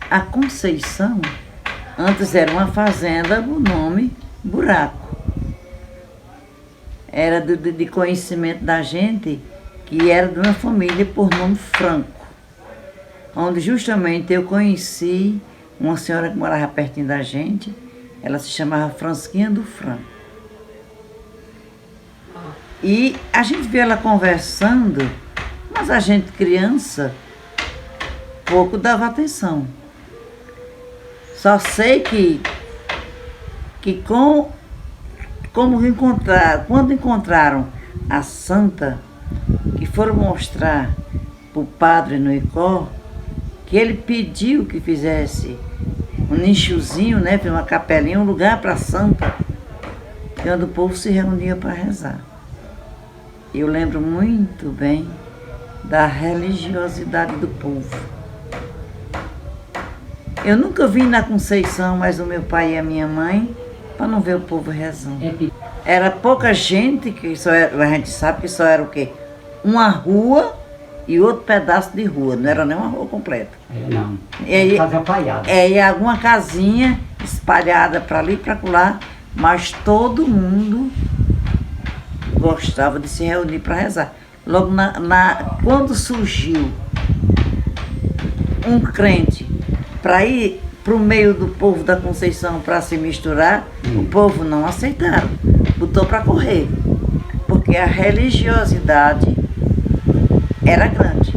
A Conceição antes era uma fazenda do nome Buraco. Era de conhecimento da gente que era de uma família por nome Franco, onde justamente eu conheci uma senhora que morava pertinho da gente. Ela se chamava Francisquinha do Franco. E a gente viu ela conversando, mas a gente, criança, pouco dava atenção. Só sei que quando encontraram a santa, que foram mostrar para o padre no Icó, que ele pediu que fizesse um nichozinho, né, uma capelinha, um lugar para a santa, onde o povo se reunia para rezar. Eu lembro muito bem da religiosidade do povo. Eu nunca vim na Conceição, mas o meu pai e a minha mãe, para não ver o povo rezando. Era pouca gente, que só era, a gente sabe que só era o quê? Uma rua e outro pedaço de rua, não era nem uma rua completa. Não, casa apaiada. E alguma casinha espalhada para ali e para lá, mas todo mundo gostava de se reunir para rezar. Logo quando surgiu um crente para ir para o meio do povo da Conceição para se misturar, o povo não aceitaram, botou para correr, porque a religiosidade era grande.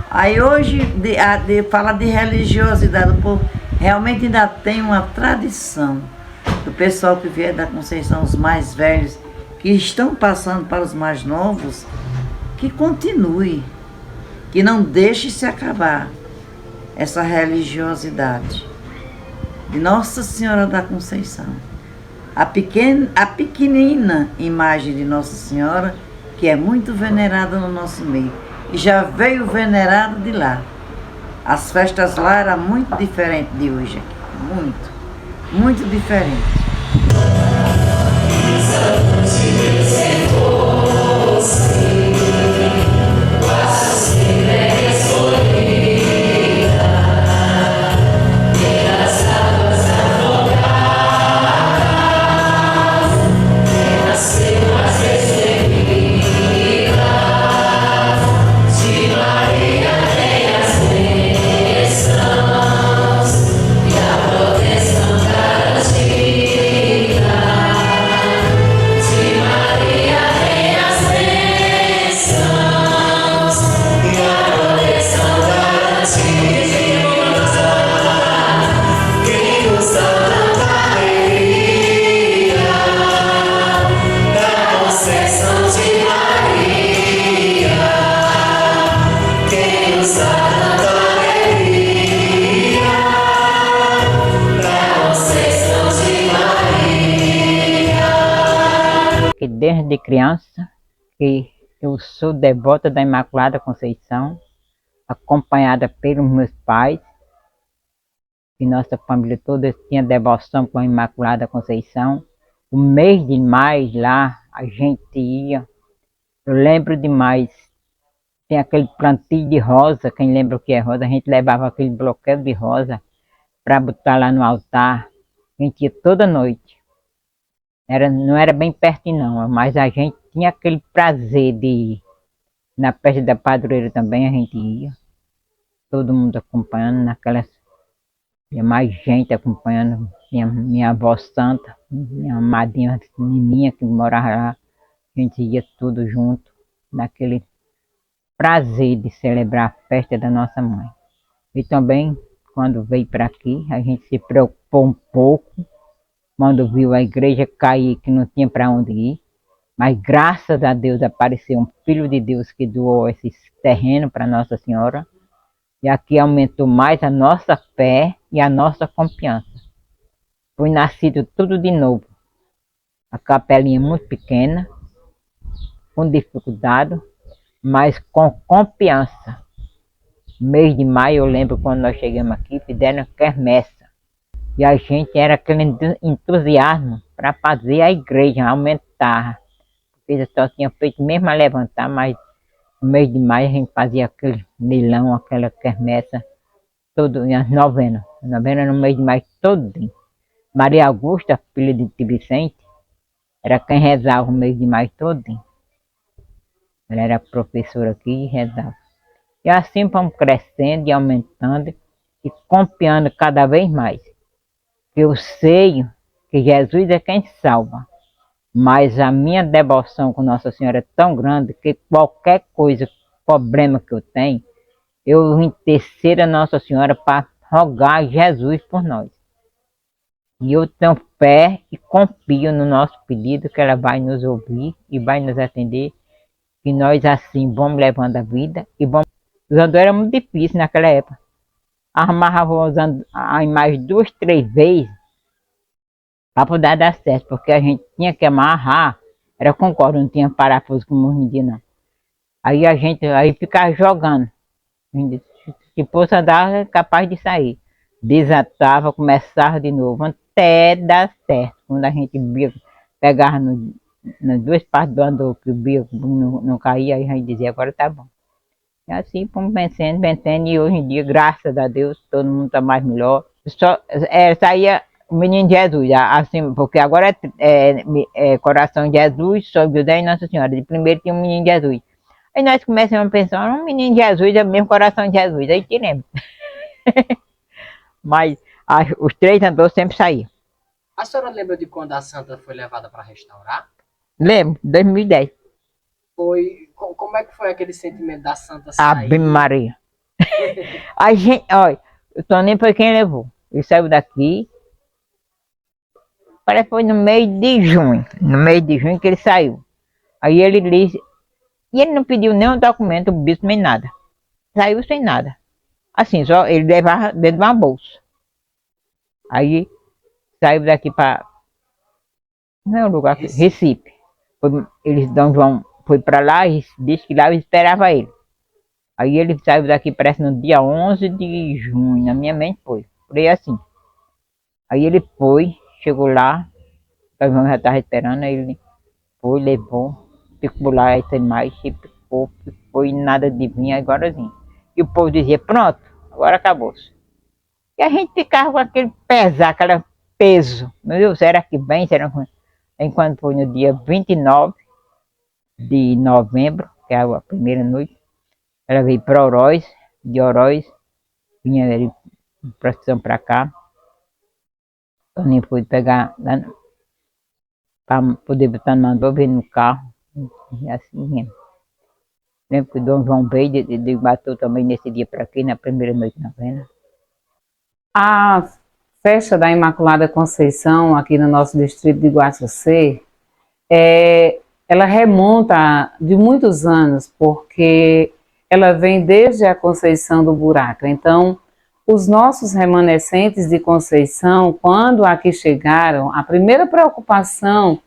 Aí hoje, falar de religiosidade, o povo realmente ainda tem uma tradição do pessoal que vier da Conceição, os mais velhos, que estão passando para os mais novos, que continue, que não deixe se acabar essa religiosidade de Nossa Senhora da Conceição. A pequenina imagem de Nossa Senhora, que é muito venerada no nosso meio, e já veio venerada de lá. As festas lá eram muito diferentes de hoje aqui, muito diferente. Que desde criança que eu sou devota da Imaculada Conceição, acompanhada pelos meus pais, e nossa família toda tinha devoção com a Imaculada Conceição. O mês de maio lá a gente ia, eu lembro demais, tem aquele plantio de rosa, quem lembra o que é rosa, a gente levava aquele bloqueio de rosa para botar lá no altar, a gente ia toda noite. Não era bem perto não, mas a gente tinha aquele prazer de ir. Na festa da padroeira também a gente ia. Todo mundo acompanhando, tinha mais gente acompanhando. Minha avó santa, minha madrinha Nininha que morava lá. A gente ia tudo junto, naquele prazer de celebrar a festa da nossa mãe. E também, quando veio para aqui, a gente se preocupou um pouco, quando viu a igreja cair, que não tinha para onde ir. Mas graças a Deus apareceu um filho de Deus que doou esse terreno para Nossa Senhora. E aqui aumentou mais a nossa fé e a nossa confiança. Foi nascido tudo de novo. A capelinha muito pequena, com dificuldade, mas com confiança. Mês de maio, eu lembro quando nós chegamos aqui, fizeram quermesse. E a gente era aquele entusiasmo para fazer a igreja aumentar. Porque só tinha feito mesmo a levantar, mas no mês de maio a gente fazia aquele milão, aquela quermesse, todo, as novenas. A novena no mês de maio todo dia. Maria Augusta, filha de Tio Vicente, era quem rezava o mês de maio todo dia. Ela era professora aqui e rezava. E assim vamos crescendo e aumentando e confiando cada vez mais. Eu sei que Jesus é quem salva, mas a minha devoção com Nossa Senhora é tão grande que qualquer coisa, problema que eu tenho, eu intercedo a Nossa Senhora para rogar a Jesus por nós. E eu tenho fé e confio no nosso pedido que ela vai nos ouvir e vai nos atender, que nós assim vamos levando a vida e vamos. Os andores era muito difícil naquela época. Amarrava usando a imagem 2, 3 vezes para poder dar certo, porque a gente tinha que amarrar, era com corda, não tinha parafuso como hoje em dia não. Aí a gente ficava jogando. Se fosse andar, é capaz de sair. Desatava, começava de novo, até dar certo. Quando a gente via, pegava nas duas partes do andor, que o bico não caía, aí a gente dizia, agora tá bom. E assim fomos vencendo, e hoje em dia, graças a Deus, todo mundo está mais melhor. Só saía o menino Jesus, assim, porque agora é Coração de Jesus, São José e Nossa Senhora. De primeiro tinha um menino Jesus. Aí nós começamos a pensar, um menino Jesus é o mesmo Coração de Jesus, aí tiramos. Mas os 3 andores sempre saíam. A senhora lembra de quando a santa foi levada para restaurar? Lembro, 2010. Como é que foi aquele sentimento da santa Ave sair? Maria. A gente, olha, o Toninho foi quem levou. Ele saiu daqui, parece que foi no mês de junho. No mês de junho que ele saiu. Aí ele disse, e ele não pediu nenhum documento, o bispo, nem nada. Saiu sem nada. Assim, só ele levava dentro de uma bolsa. Aí saiu daqui para. Não é um lugar. Recife. Eles Dom João foi para lá e disse que lá eu esperava ele. Aí ele saiu daqui, parece no dia 11 de junho. Na minha mente foi. Foi assim. Aí ele foi, chegou lá. O Dom João já estava esperando. Aí ele foi, levou. Ficou lá, esse mais, ficou e nada de vir agora. E o povo dizia, pronto, agora acabou-se. E a gente ficava com aquele pesar, aquele peso. Meu Deus, será que vem? Será que vem? Enquanto foi no dia 29 de novembro, que é a primeira noite, ela veio para Oroz, de Oroz, vinha em procissão para cá. Toninho foi pegar lá para poder botar no mandou, veio no carro, e assim mesmo. Lembro que o Dom João veio, bateu também nesse dia para aqui, na primeira noite de novena. A festa da Imaculada Conceição, aqui no nosso distrito de Iguaçucê, ela remonta de muitos anos, porque ela vem desde a Conceição do Buraco. Então, os nossos remanescentes de Conceição, quando aqui chegaram, a primeira preocupação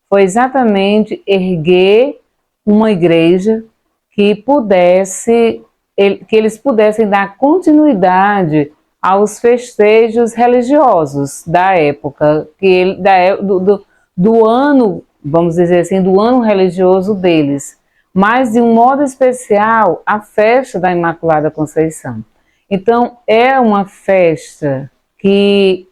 foi exatamente erguer uma igreja que eles pudessem dar continuidade aos festejos religiosos da época, do ano, vamos dizer assim, do ano religioso deles, mas de um modo especial a festa da Imaculada Conceição. Então é uma festa que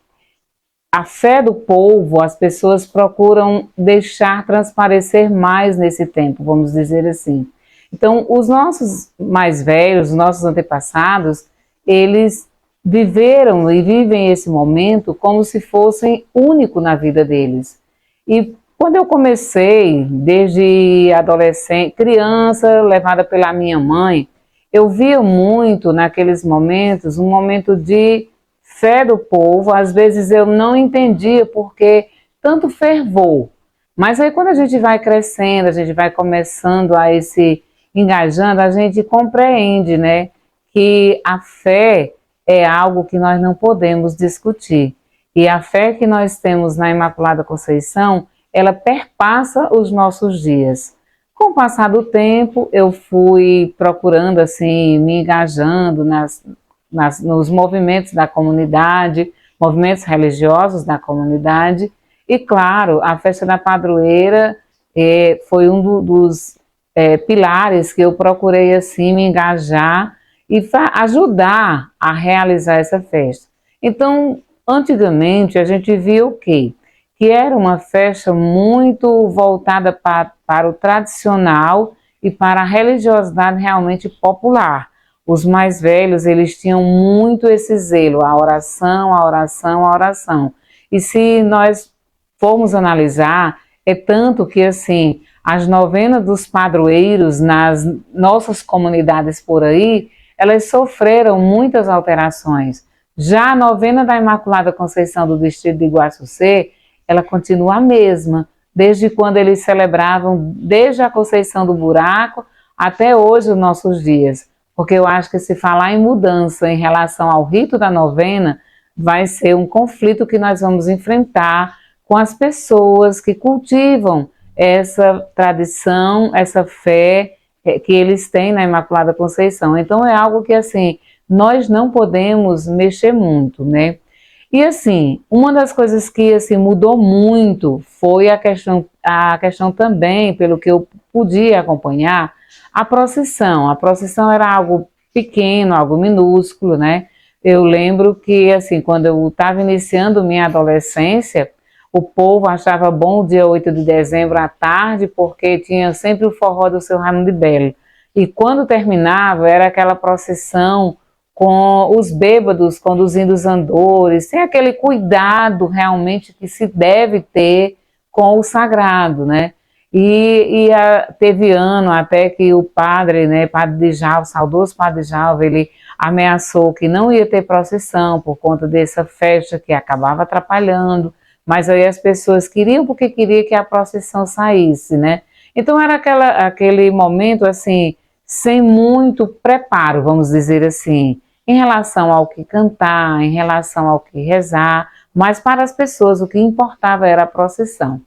a fé do povo, as pessoas procuram deixar transparecer mais nesse tempo, vamos dizer assim. Então, os nossos mais velhos, os nossos antepassados, eles viveram e vivem esse momento como se fossem único na vida deles. E quando eu comecei, desde adolescente, criança, levada pela minha mãe, eu via muito naqueles momentos um momento de fé do povo. Às vezes eu não entendia porque tanto fervor. Mas aí quando a gente vai crescendo, a gente vai começando a ir se engajando, a gente compreende, né, que a fé é algo que nós não podemos discutir. E a fé que nós temos na Imaculada Conceição, ela perpassa os nossos dias. Com o passar do tempo, eu fui procurando, assim, me engajando nos movimentos da comunidade, movimentos religiosos da comunidade. E, claro, a festa da padroeira foi um dos pilares que eu procurei, assim, me engajar e ajudar a realizar essa festa. Então, antigamente, a gente via o quê? Que era uma festa muito voltada para o tradicional e para a religiosidade realmente popular. Os mais velhos, eles tinham muito esse zelo, a oração, a oração, a oração. E se nós formos analisar, é tanto que, assim, as novenas dos padroeiros nas nossas comunidades por aí, elas sofreram muitas alterações. Já a novena da Imaculada Conceição do Distrito de Iguaçucê, ela continua a mesma, desde quando eles celebravam, desde a Conceição do Buraco até hoje, os nossos dias. Porque eu acho que se falar em mudança em relação ao rito da novena, vai ser um conflito que nós vamos enfrentar com as pessoas que cultivam essa tradição, essa fé que eles têm na Imaculada Conceição. Então é algo que, assim, nós não podemos mexer muito, né? E, assim, uma das coisas que, assim, mudou muito foi a questão também, pelo que eu podia acompanhar, a procissão. A procissão era algo pequeno, algo minúsculo, né? Eu lembro que, assim, quando eu estava iniciando minha adolescência, o povo achava bom o dia 8 de dezembro à tarde, porque tinha sempre o forró do seu Raimundo de Belo. E quando terminava, era aquela procissão com os bêbados conduzindo os andores, sem aquele cuidado realmente que se deve ter com o sagrado, né? Teve ano até que o padre, né, Padre Djalma, o saudoso Padre Djalma, ele ameaçou que não ia ter procissão por conta dessa festa que acabava atrapalhando, mas aí as pessoas queriam porque queria que a procissão saísse, né? Então era aquele momento, assim, sem muito preparo, vamos dizer assim, em relação ao que cantar, em relação ao que rezar, mas para as pessoas o que importava era a procissão.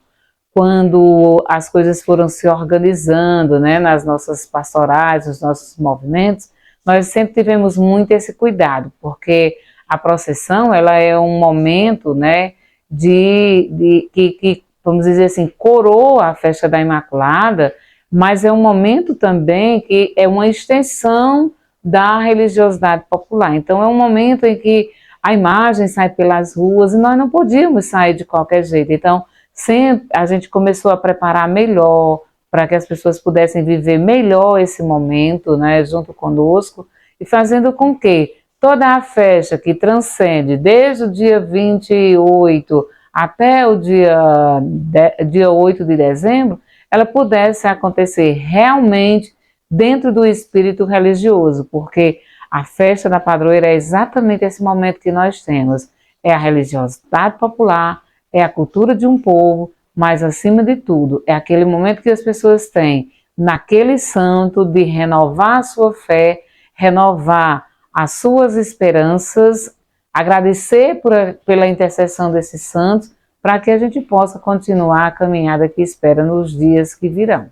Quando as coisas foram se organizando, né, nas nossas pastorais, nos nossos movimentos, nós sempre tivemos muito esse cuidado, porque a procissão, ela é um momento, né, que, vamos dizer assim, coroa a festa da Imaculada, mas é um momento também que é uma extensão da religiosidade popular. Então é um momento em que a imagem sai pelas ruas e nós não podíamos sair de qualquer jeito. Então sempre a gente começou a preparar melhor para que as pessoas pudessem viver melhor esse momento, né, junto conosco, e fazendo com que toda a festa que transcende desde o dia 28 até o dia 8 de dezembro, ela pudesse acontecer realmente dentro do espírito religioso, porque a festa da padroeira é exatamente esse momento que nós temos. É a religiosidade popular, é a cultura de um povo, mas acima de tudo, é aquele momento que as pessoas têm naquele santo de renovar a sua fé, renovar as suas esperanças, agradecer pela intercessão desses santos, para que a gente possa continuar a caminhada que espera nos dias que virão.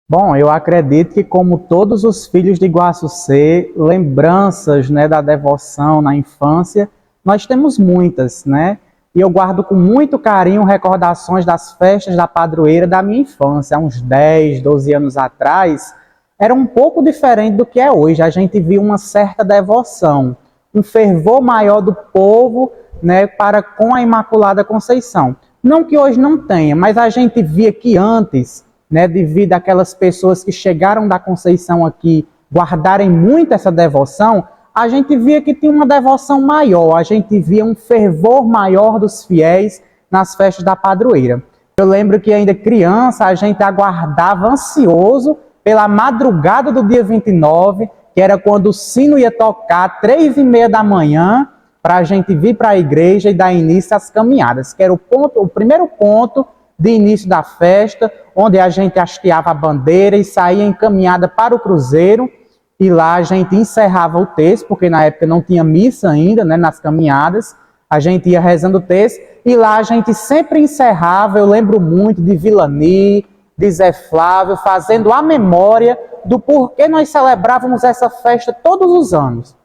Bom, eu acredito que, como todos os filhos de Iguaçucê, lembranças, né, da devoção na infância, nós temos muitas, né? E eu guardo com muito carinho recordações das festas da padroeira da minha infância, há uns 10, 12 anos atrás. Era um pouco diferente do que é hoje. A gente via uma certa devoção, um fervor maior do povo, né, para com a Imaculada Conceição. Não que hoje não tenha, mas a gente via que antes né, devido àquelas pessoas que chegaram da Conceição aqui guardarem muito essa devoção, a gente via que tinha uma devoção maior, a gente via um fervor maior dos fiéis nas festas da padroeira. Eu lembro que ainda criança a gente aguardava ansioso pela madrugada do dia 29, que era quando o sino ia tocar 3h30 da manhã, para a gente vir para a igreja e dar início às caminhadas, que era o primeiro ponto de início da festa, onde a gente hasteava a bandeira e saía encaminhada para o cruzeiro, e lá a gente encerrava o texto, porque na época não tinha missa ainda, né, nas caminhadas, a gente ia rezando o texto, e lá a gente sempre encerrava, eu lembro muito de Vilani, de Zé Flávio, fazendo a memória do porquê nós celebrávamos essa festa todos os anos.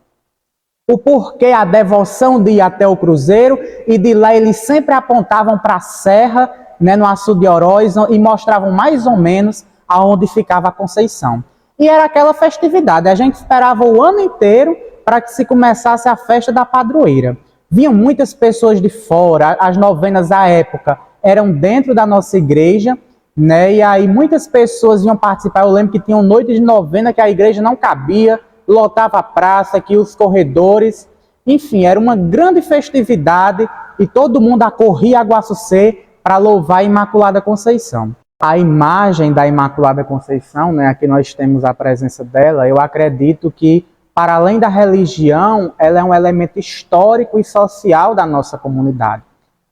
O porquê, a devoção de ir até o cruzeiro, e de lá eles sempre apontavam para a serra, né, no Açude de Oroz, e mostravam mais ou menos aonde ficava a Conceição. E era aquela festividade, a gente esperava o ano inteiro para que se começasse a festa da padroeira. Vinham muitas pessoas de fora, as novenas à época eram dentro da nossa igreja, né? E aí muitas pessoas iam participar. Eu lembro que tinham noites de novena que a igreja não cabia, lotava a praça, aqui os corredores. Enfim, era uma grande festividade e todo mundo acorria a Guaçucê para louvar a Imaculada Conceição. A imagem da Imaculada Conceição, né, aqui nós temos a presença dela, eu acredito que, para além da religião, ela é um elemento histórico e social da nossa comunidade.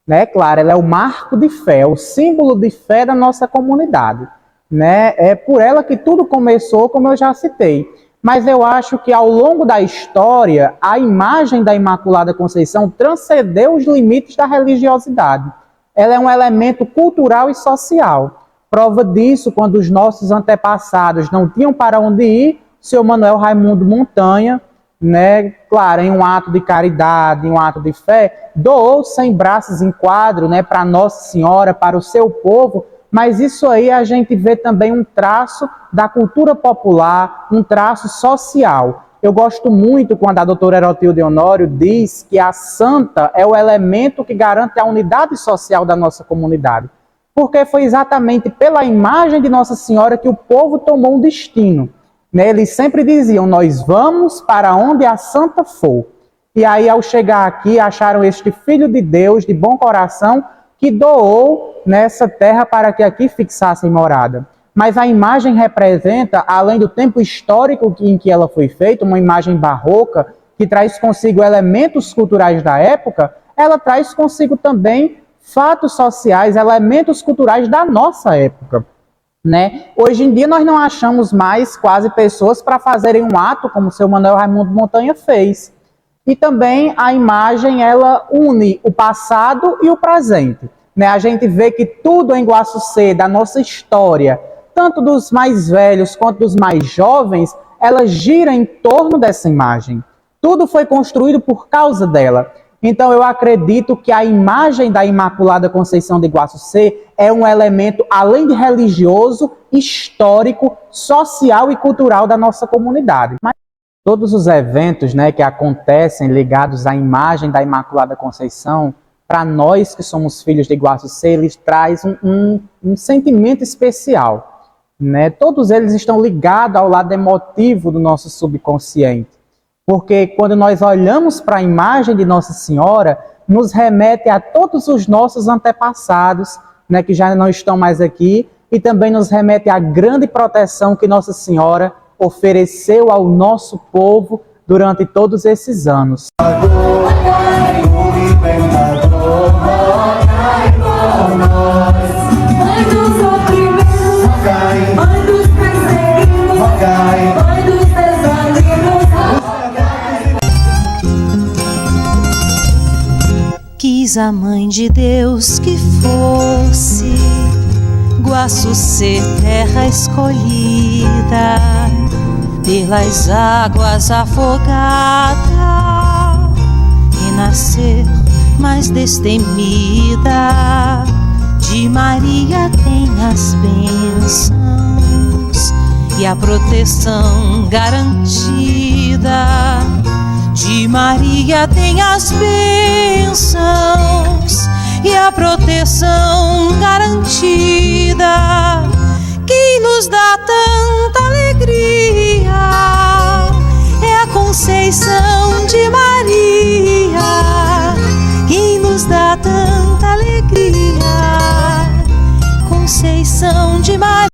Né? Claro, ela é o marco de fé, é o símbolo de fé da nossa comunidade. Né? É por ela que tudo começou, como eu já citei. Mas eu acho que ao longo da história, a imagem da Imaculada Conceição transcendeu os limites da religiosidade. Ela é um elemento cultural e social. Prova disso, quando os nossos antepassados não tinham para onde ir, o senhor Manuel Raimundo Montanha, né, claro, em um ato de caridade, em um ato de fé, doou 100 braços em quadro, né, para Nossa Senhora, para o seu povo, mas isso aí a gente vê também um traço da cultura popular, um traço social. Eu gosto muito quando a doutora Herotilde Honório diz que a santa é o elemento que garante a unidade social da nossa comunidade. Porque foi exatamente pela imagem de Nossa Senhora que o povo tomou um destino. Né? Eles sempre diziam, nós vamos para onde a santa for. E aí, ao chegar aqui, acharam este Filho de Deus, de bom coração, que doou nessa terra para que aqui fixassem morada. Mas a imagem representa, além do tempo histórico em que ela foi feita, uma imagem barroca, que traz consigo elementos culturais da época, ela traz consigo também fatos sociais, elementos culturais da nossa época. Né? Hoje em dia nós não achamos mais quase pessoas para fazerem um ato como o seu Manuel Raimundo Montanha fez. E também a imagem ela une o passado e o presente. Né? A gente vê que tudo em Guaçucê, da nossa história, tanto dos mais velhos quanto dos mais jovens, ela gira em torno dessa imagem. Tudo foi construído por causa dela. Então eu acredito que a imagem da Imaculada Conceição de Guaçucê é um elemento, além de religioso, histórico, social e cultural da nossa comunidade. Mas todos os eventos, né, que acontecem ligados à imagem da Imaculada Conceição, para nós que somos filhos de Guaçucê, eles trazem um sentimento especial. Né? Todos eles estão ligados ao lado emotivo do nosso subconsciente. Porque quando nós olhamos para a imagem de Nossa Senhora, nos remete a todos os nossos antepassados, né, que já não estão mais aqui, e também nos remete à grande proteção que Nossa Senhora ofereceu ao nosso povo durante todos esses anos. Quis a Mãe de Deus que fosse Guaçucê, terra escolhida, pelas águas afogada, renascer mais destemida. De Maria tem as bênçãos e a proteção garantida. De Maria tem as bênçãos e a proteção garantida.